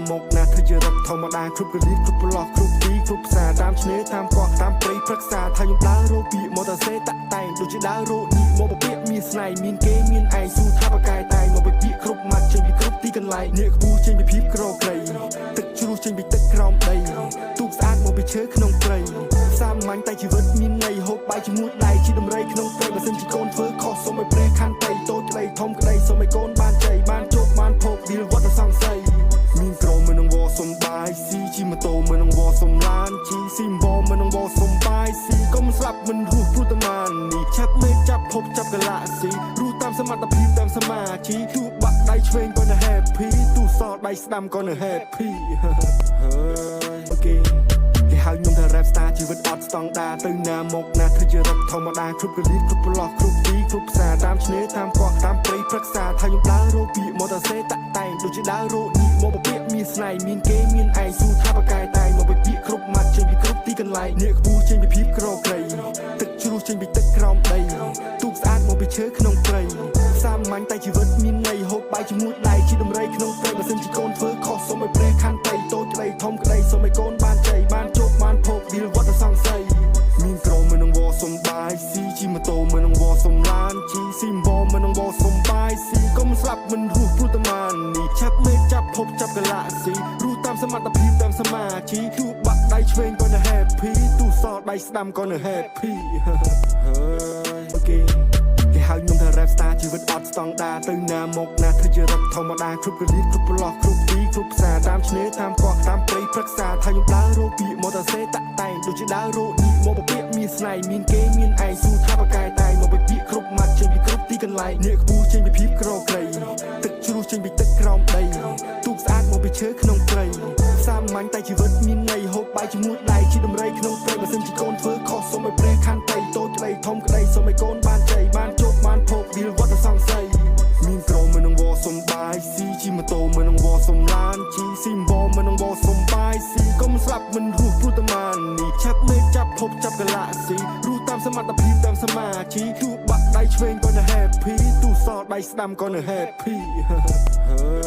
មកណាធ្វើជារត់ធម្មតាគ្រប់កលៀតគ្រប់ប្រឡោះគ្រប់ទីគ្រប់ផ្សារតាមឆ្នេរតាមកោះតាមព្រៃព្រឹក្សាថាខ្ញុំដើររោពីម៉ូតូសេតាក់តែងដូចជាដើររោនេះមកពាក្យមានស្នេហ៍មានគេមានឯងស៊ូថាបកាយតែងមកពាក្យគ្រប់ម៉ាត់ចេញពីគ្រប់ទីកន្លែងអ្នកខ្ពស់ចេញពីភាពក្រក្រៃទឹកជ្រោះចេញពីទឹកក្រោមដីទូកស្អាតមកពីឈើក្នុងព្រៃសាមញ្ញតែជីវិតមានន័យហូបបាយជាមួយដៃជាដំរីក្នុងព្រៃបើសិនជាកូនធ្វើខុសសូមឲ្យព្រះខន្តីតូចក្តីធំក្តីសូមឲ្យកូនបានជ័យបានជោគបានភោគវាលវត្តសង្ស័យមានក្រមមិននឹងវ៉សំបាយស៊ីជិះម៉ូតូមិននឹងវ៉សំឡានជីស៊ីមវ៉មិននឹងវ៉សំបាយស៊ីកុំស្លាប់មិនរស់ព្រោះតែបាននេះឆាប់មេចាប់ភពចាប់កាឡាស៊ីរស់តាមសមត្ថភាពតាមសមាធិទោះបាក់ដៃឆ្វេងក៏នៅ happy ទោះសដៃស្ដាំក៏នៅ happy អូខេគេហៅខ្ញុំថា rap star ជីវិតអត់ស្តង់ដាទៅណាមកណាធ្វើជារត់ធម្មតាគ្រប់កលៀតគ្រប់ប្រឡោះគ្រប់ទីគ្រប់ផ្សារតាមឆ្នេរតាមកោះតាមព្រៃព្រឹក្សាថាខ្ញុំដើររោពីម៉ូតូសេតាក់តែងដូចជាដើររោនេះមកពាក្យមានស្នេហ៍មានគេមានឯងស៊ូថាបកាយតែងមកពាក្យគ្រប់ម៉ាត់ចេញពីគ្រប់ទីកន្លែងអ្នកខ្ពស់ចេញពីភាពក្រក្រៃទឹកជ្រោះចេញពីទឹកក្រោមដីទូកស្អាតមកពីឈើក្នុងព្រៃសាមញ្ញតែជីវិតមានន័យហូបបាយជាមួយដៃជាដំរីក្នុងព្រៃបើសិនជាកូនធ្វើខុសសូមឲ្យព្រះខន្តីតូចក្តីធំក្តីសូមឲ្យកូនបានជ័យបានជោគបានភោគវាលវត្តសង្ស័យមានក្រមមិននឹងវ៉សំបាយស៊ីជិះម៉ូតូមិននឹងវ៉សំឡានជីស៊ីមវ៉មិននឹងវ៉សំបាយស៊ីកុំស្លាប់មិនរស់ព្រោះតែបាននេះឆាប់មេចាប់ភពចាប់កាឡាស៊ីរស់តាមសមត្ថភាពតាមសមាធិទោះបាក់ដៃឆ្វេងក៏នៅ happy ទោះសដៃស្ដាំក៏នៅ happy អូខេគេហៅខ្ញុំថា rap star ជីវិតអត់ស្តង់ដាទៅណាមកណាធ្វើជារត់ធម្មតាគ្រប់កលៀតគ្រប់ប្រឡោះគ្រប់ទីគ្រប់ផ្សារតាមឆ្នេរតាមកោះតាមព្រៃព្រឹក្សាថាខ្ញុំដើររោពីម៉ូតូសេតាក់តែងដូចជាដើររោនេះមកពាក្យមានស្នេហ៍មានគេមានឯងស៊ូថាបកាយតែងមកពាក្យគ្រប់ម៉ាត់ចេញពីគ្រប់ទីកន្លែងអ្នកខ្ពស់ចេញពីភាពក្រក្រៃទឹកជ្រោះចេញពីទឹកក្រោមដីទូកស្អាតមកពីឈើក្នុងព្រៃសាមញ្ញតែជីវិតមានន័យហូបបាយជាមួយដៃជាដំរីក្នុងព្រៃបើសិនជាកូនធ្វើខុសសូមឲ្យព្រះខន្តីតូចក្តីធំក្តីសូមឲ្យកូនបានជ័យបានជោគបានភោគវាលវត្តសង្ស័យមានក្រមមិននឹងវ៉សំបាយស៊ីជិះម៉ូតូមិននឹងវ៉សំឡានជីស៊ីមវ៉មិននឹងវ៉សំបាយស៊ីកុំស្លាប់មិនរស់ព្រោះតែបាននេះឆាប់មេចាប់ភពចាប់កាឡាស៊ីរស់តាមសមត្ថភាពតាមសមាធិទោះបាក់ដៃឆ្វេងក៏នៅ happy ទោះសដៃស្ដាំក៏នៅ happy